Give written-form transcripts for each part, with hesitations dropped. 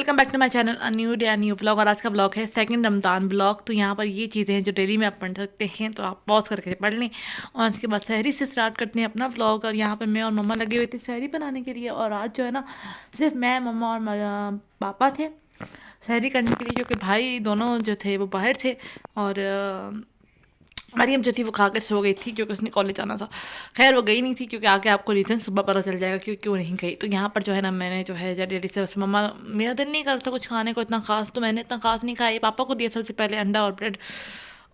Welcome back to my channel a new day new blog. और आज का blog है सेकंड रमज़ान ब्लॉग। तो यहाँ पर ये चीज़ें हैं जो डेली में आप पढ़ सकते हैं, तो आप पॉज करके पढ़ लें। और उसके बाद सहरी से स्टार्ट करते हैं अपना ब्लॉग। और यहाँ पर मैं और मम्मा लगे हुए थे सहरी बनाने के लिए। और आज जो है ना, सिर्फ मैं, मम्मा और पापा थे सहरी करने के लिए, क्योंकि भाई दोनों जो थे वो बाहर थे। और मरियम जो थी वो खा के सो गई थी, क्योंकि उसने कॉलेज जाना था। खैर वो गई नहीं थी, क्योंकि आगे आपको रीज़न सुबह पता चल जाएगा क्यों क्यों नहीं गई। तो यहाँ पर जो है ना, मैंने जो है जल्दी से बस मम्मा, मेरा दिल नहीं कर रहा था कुछ खाने को इतना खास, तो मैंने इतना खास नहीं खाया। पापा को दिया सबसे पहले अंडा और ब्रेड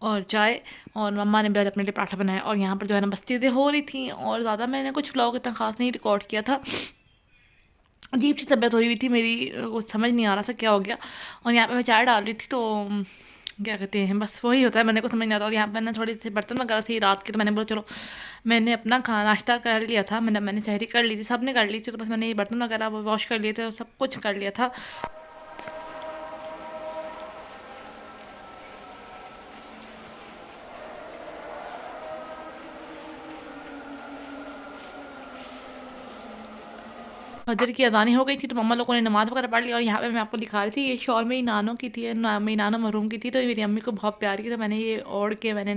और चाय, और मम्मा ने अपने लिए पराठा बनाया। और यहाँ पर जो है ना, बस चीज़ें हो रही थी, और ज़्यादा मैंने कुछ व्लॉग इतना खास नहीं रिकॉर्ड किया था। अजीब सी तबीयत हुई हुई थी मेरी, कुछ समझ नहीं आ रहा था क्या हो गया। और यहाँ पे मैं चाय डाल रही थी, तो क्या कहते हैं, बस वही होता है, मैंने को समझ नहीं आता। और यहाँ पे मैंने थोड़ी सी बर्तन वगैरह थी रात के, तो मैंने बोला चलो, मैंने अपना खाना नाश्ता कर लिया था, मैंने सहरी कर ली थी, सब ने कर ली थी, तो बस मैंने ये बर्तन वगैरह वॉश कर लिए थे और सब कुछ कर लिया था। फजर की अज़ानी हो गई थी, तो मम्मा लोगों ने नमाज़ वगैरह पढ़ ली। और यहाँ पे मैं आपको दिखा रही थी, ये शॉल मेरी नानों की थी, मेरी नाना मरहूम की थी, तो मेरी अम्मी को बहुत प्यारी थी, तो मैंने ये ओढ़ के मैंने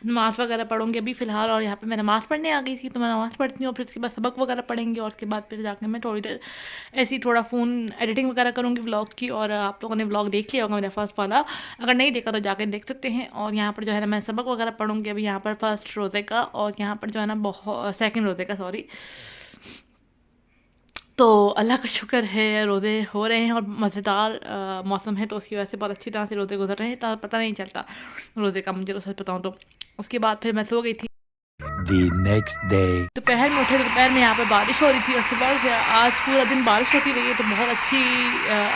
नमाज़ वगैरह पढ़ूंगी अभी फ़िलहाल। और यहाँ पे मैं नमाज़ पढ़ने आ गई थी, तो मैं नमाज़ पढ़ती हूँ, फिर उसके बाद सबक वगैरह पढ़ेंगे, और उसके बाद फिर जाकर मैं थोड़ी देर ऐसी थोड़ा फ़ोन एडिटिंग वगैरह करूँगी व्लॉग की। और आप लोगों ने व्लॉग देख लिया होगा मेरा फर्स्ट वाला, अगर नहीं देखा तो जाकर देख सकते हैं। और यहाँ पर जो है ना, मैं सबक वगैरह पढ़ूंगी अभी यहाँ पर फर्स्ट रोज़े का, और यहाँ पर जो है ना बहुत सेकेंड रोज़े का, सॉरी। तो अल्लाह का शुक्र है, रोज़े हो रहे हैं और मज़ेदार मौसम है, तो उसकी वजह से बहुत अच्छी तरह से रोज़े गुजर रहे हैं, तो पता नहीं चलता रोज़े का, मुझे तो सच बताऊँ तो। उसके बाद फिर मैं सो गई थी। The next day. दोपहर में उठे तो दोपहर में यहाँ पर बारिश हो रही थी, और सुबह से आज पूरा दिन बारिश होती रही है, तो बहुत अच्छी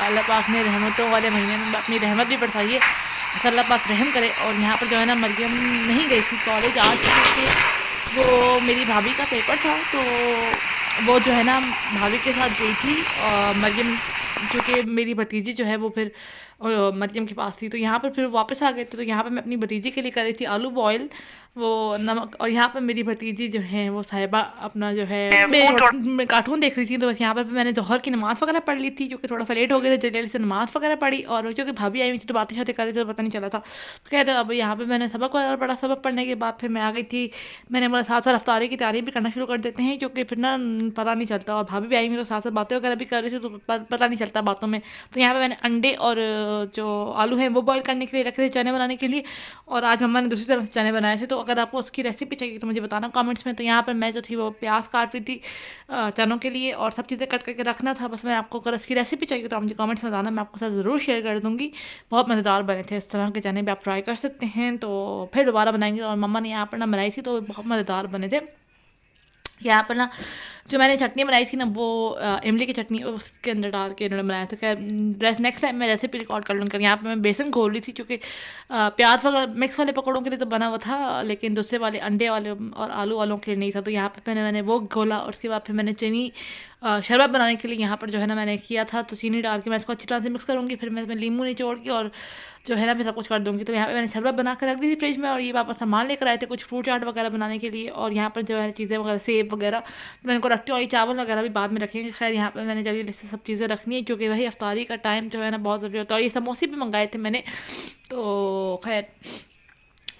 अल्लाह पाक ने रहमतों वाले महीने में अपनी रहमत भी बरसाई है, तो अल्लाह पाक रहम करे। और यहाँ पर जो है ना, मरियम नहीं गई थी कॉलेज आज, क्योंकि वो मेरी भाभी का पेपर था, तो वो जो है ना भाभी के साथ गई थी। मरियम, क्योंकि मेरी भतीजी जो है वो फिर मरियम के पास थी, तो यहाँ पर फिर वापस आ गए थे। तो यहाँ पर मैं अपनी भतीजी के लिए कर रही थी आलू बॉयल, वो नमक। और यहाँ पर मेरी भतीजी जो है वो साहिबा अपना जो है कार्टून देख रही थी। तो बस यहाँ पर मैंने जौहर की नमाज़ वगैरह पढ़ ली थी, क्योंकि थोड़ा सा लेट हो गए थे, जल्दी से नमाज़ वगैरह पढ़ी। और क्योंकि भाभी आई हुई थी, तो बातें शातें कर रही थी, तो पता नहीं चला था। तो कहते अब यहाँ पे मैंने सबक वगैरह पढ़ा, सबक पढ़ने के बाद फिर मैं आ गई थी। मैंने बोला साथ साथ अफ्तारी की तैयारी भी करना शुरू कर देते हैं, क्योंकि फिर ना पता नहीं चलता। और भाभी भी आई हुई, तो साथ साथ बातें वगैरह भी कर रही थी, तो पता नहीं चलता बातों में। तो यहाँ पे मैंने अंडे और जो आलू हैं वो बॉईल करने के लिए रखे थे, चने बनाने के लिए। और आज मम्मा ने दूसरी तरफ से चने बनाए थे, तो अगर आपको उसकी रेसिपी चाहिए तो मुझे बताना कमेंट्स में। तो यहाँ पर मैं जो थी वो प्याज काट रही थी चनों के लिए, और सब चीज़ें कट करके रखना था। बस मैं आपको, अगर इसकी रेसिपी चाहिए तो आप मुझे कमेंट्स में बताना, मैं आपके साथ ज़रूर शेयर कर दूँगी। बहुत मज़ेदार बने थे, इस तरह के चने भी आप ट्राई कर सकते हैं। तो फिर दोबारा बनाएंगे, और मम्मा ने यहाँ पर ना बनाई थी, तो बहुत मज़ेदार बने थे। यहाँ पर ना जो मैंने चटनी बनाई थी ना, वो इमली की चटनी उसके अंदर डाल के इन्होंने बनाया था। खैर नेक्स्ट टाइम मैं रेसिपी रिकॉर्ड कर लूँगी। यहाँ पे मैं बेसन घोल रही थी, क्योंकि प्याज वगैरह मिक्स वाले पकौड़ों के लिए तो बना हुआ था, लेकिन दूसरे वाले अंडे वाले और आलू वालों के लिए नहीं था। तो यहाँ पे मैंने वो घोला, और उसके बाद फिर मैंने चीनी शरबत बनाने के लिए यहाँ पर जो है ना मैंने किया था। तो चीनी डाल के मैं इसको अच्छी तरह से मिक्स करूँगी, फिर मैं इसमें नींबू निचोड़ के और जो है ना मैं सब कुछ कर दूँगी। तो यहाँ पे मैंने शरबत बना कर रख दी थी फ्रिज में, और ये वापस सामान लेकर आए थे कुछ फ्रूट चाट वगैरह बनाने के लिए। और यहाँ पर जो है चीज़ें वगैरह सेब वगैरह तो मैं इनको रखती हूँ, और ये चावल वगैरह भी बाद में रखेंगे। खैर यहाँ पे मैंने जल्दी से सब चीज़ें रखनी है, क्योंकि वही अफ्तारी का टाइम जो है ना बहुत ज़रूरी होता है। और ये समोसे भी मंगाए थे मैंने, तो खैर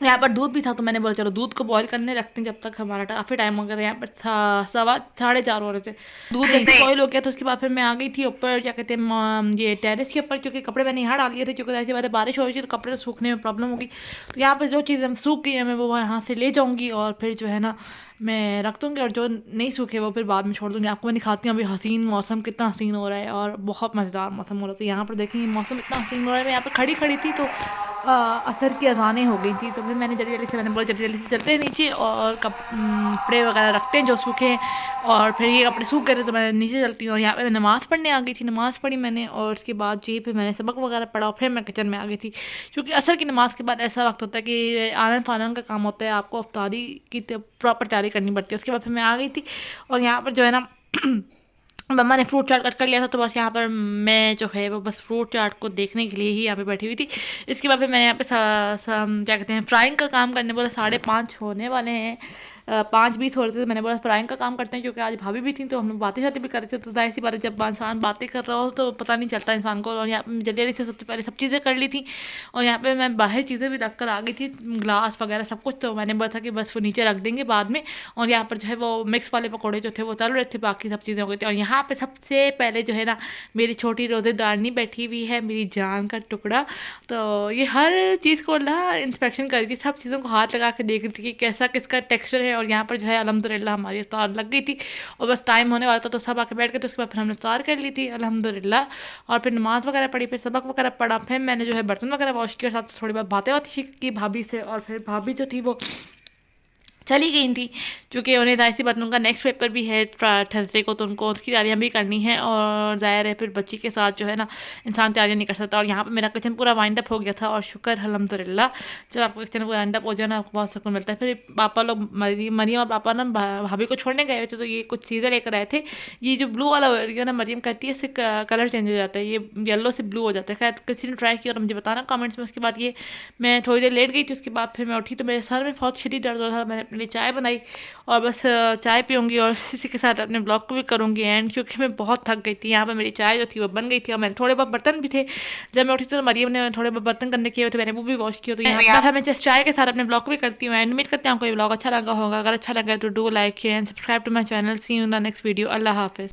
यहाँ पर दूध भी था, तो मैंने बोला चलो दूध को बॉईल करने रखते हैं, जब तक हमारा काफ़ी टाइम हो गया था। यहाँ पर 4:30 हो रहे थे, दूध जैसे बॉईल हो गया। तो उसके बाद फिर मैं आ गई थी ऊपर, क्या कहते हैं, ये टेरेस के ऊपर, क्योंकि कपड़े मैंने यहाँ डाल दिए थे, क्योंकि ऐसे पहले बारिश हो रही थी, तो कपड़े सूखने में प्रॉब्लम होगी। तो यहाँ पर जो चीज़ें सूख गई है, मैं वो यहाँ से ले जाऊँगी, और फिर जो है ना मैं रख दूँगी, और जो नहीं सूखे वो फिर बाद में छोड़ दूँगी। आपको मैं दिखाती हूँ अभी हसीन मौसम कितना हसीन हो रहा है, और बहुत मज़ेदार मौसम हो रहा है। तो यहाँ पर देखेंगे मौसम इतना हसीन हो रहा है। मैं यहाँ पर खड़ी खड़ी थी, तो असर की अज़ानें हो गई थी, तो फिर मैंने जल्दी जल्दी से, मैंने बोला जल्दी जल्दी से चलते हैं नीचे, और कपड़े वगैरह रखते हैं जो सूखे हैं। और फिर ये कपड़े सूख गए थे, तो मैं नीचे चलती हूँ। और यहाँ पे मैं नमाज़ पढ़ने आ गई थी, नमाज़ पढ़ी मैंने, और उसके बाद जी फिर मैंने सबक वगैरह पढ़ा, और फिर मैं किचन में आ गई थी, क्योंकि असर की नमाज़ के बाद ऐसा वक्त होता है कि आनन फानन का काम होता है, आपको अफ्तारी की प्रॉपर तैयारी करनी पड़ती है। उसके बाद फिर मैं आ गई थी, और यहाँ पर जो है ना मम्मा ने फ्रूट चाट कट कर लिया था, तो बस यहाँ पर मैं जो है वो बस फ्रूट चाट को देखने के लिए ही यहाँ पे बैठी हुई थी। इसके बाद फिर मैंने यहाँ पे क्या कहते हैं फ्राइंग का काम करने बोला, 5:30 होने वाले हैं, 5:20 हो रहे थे। तो मैंने बोला फ्राइंग का काम करते हैं, क्योंकि आज भाभी भी थी तो हम लोग बातें शातें भी कर रहे थे। तो जाहिर सी बात है, जब इंसान बातें कर रहा हो तो पता नहीं चलता इंसान को। और यहाँ पे जल्दी जल्दी से सबसे पहले सब चीज़ें कर ली थी। और यहाँ पे मैं बाहर चीज़ें भी रख कर आ गई थी, ग्लास वगैरह सब कुछ। तो मैंने बोला था कि बस वो नीचे रख देंगे बाद में। और यहाँ पर जो है वो मिक्स वाले पकौड़े जो थे वो तल रहे थे, बाकी सब चीज़ें हो गई थी। और यहाँ पे सबसे पहले जो है ना, मेरी छोटी रोज़ेदारनी बैठी हुई है, मेरी जान का टुकड़ा। तो ये हर चीज़ को ना इंस्पेक्शन कर रही थी, सब चीज़ों को हाथ लगा के देख रही थी कि कैसा किसका टेक्सचर है। और यहाँ पर जो है अल्हम्दुलिल्लाह हमारी इफ्तार लग गई थी। और बस टाइम होने वाला था तो सब आके बैठ गए। तो उसके बाद फिर हमने इफ्तार कर ली थी अल्हम्दुलिल्लाह। और फिर नमाज़ वगैरह पढ़ी, फिर सबक वगैरह पढ़ा, फिर मैंने जो है बर्तन वगैरह वॉश किया, साथ थोड़ी बहुत बातें की भाभी से। और फिर भाभी जो थी वो चली गई थी, क्योंकि उन्हें जाहिर सी बात उनका नेक्स्ट पेपर भी है थर्सडे को, तो उनको उसकी तैयारियां भी करनी है। और ज़ाहिर है फिर बच्ची के साथ जो है ना इंसान तैयारियां नहीं कर सकता। और यहाँ पे मेरा किचन पूरा वाइंड अप हो गया था, और शुक्र अल्हम्दुलिल्लाह। जब आपका किचन पूरा वाइंड अप हो जाए ना, आपको बहुत सुकून मिलता है। फिर पापा लोग मरियम और पापा ना भाभी को छोड़ने गए हुए थे, तो ये कुछ चीज़ें लेकर आए थे। ये जो ब्लू वाला है ना, मरियम कहती है इससे कलर चेंज हो जाता है, ये येलो से ब्लू हो जाता है। खैर किसी ने ट्राई किया और मुझे बताना कमेंट्स में। उसके बाद ये मैं थोड़ी देर लेट गई थी, उसके बाद फिर मैं उठी तो मेरे सर में बहुत शदीद दर्द हो रहा था। मैंने अपने लिए चाय बनाई और बस चाय पीऊँगी और इसी के साथ अपने ब्लॉग को भी करूँगी एंड, क्योंकि मैं बहुत थक गई थी। यहाँ पर मेरी चाय जो थी वो बन गई थी, और मैंने थोड़े बहुत बर्तन भी थे। जब मैं उठी तो मरियम ने थोड़े बहुत बर्तन करने किए हुए थे, मैंने वो भी वॉश किया। तो यहाँ पर मैं जस्ट चाय के साथ अपने ब्लॉग को भी करती हूँ एंड उम्मीद करती हूँ आपको ये ब्लॉग अच्छा लगा होगा। अगर अच्छा लगा तो do like share and subscribe to my channel. See you in the next video. अल्लाह हाफिज़।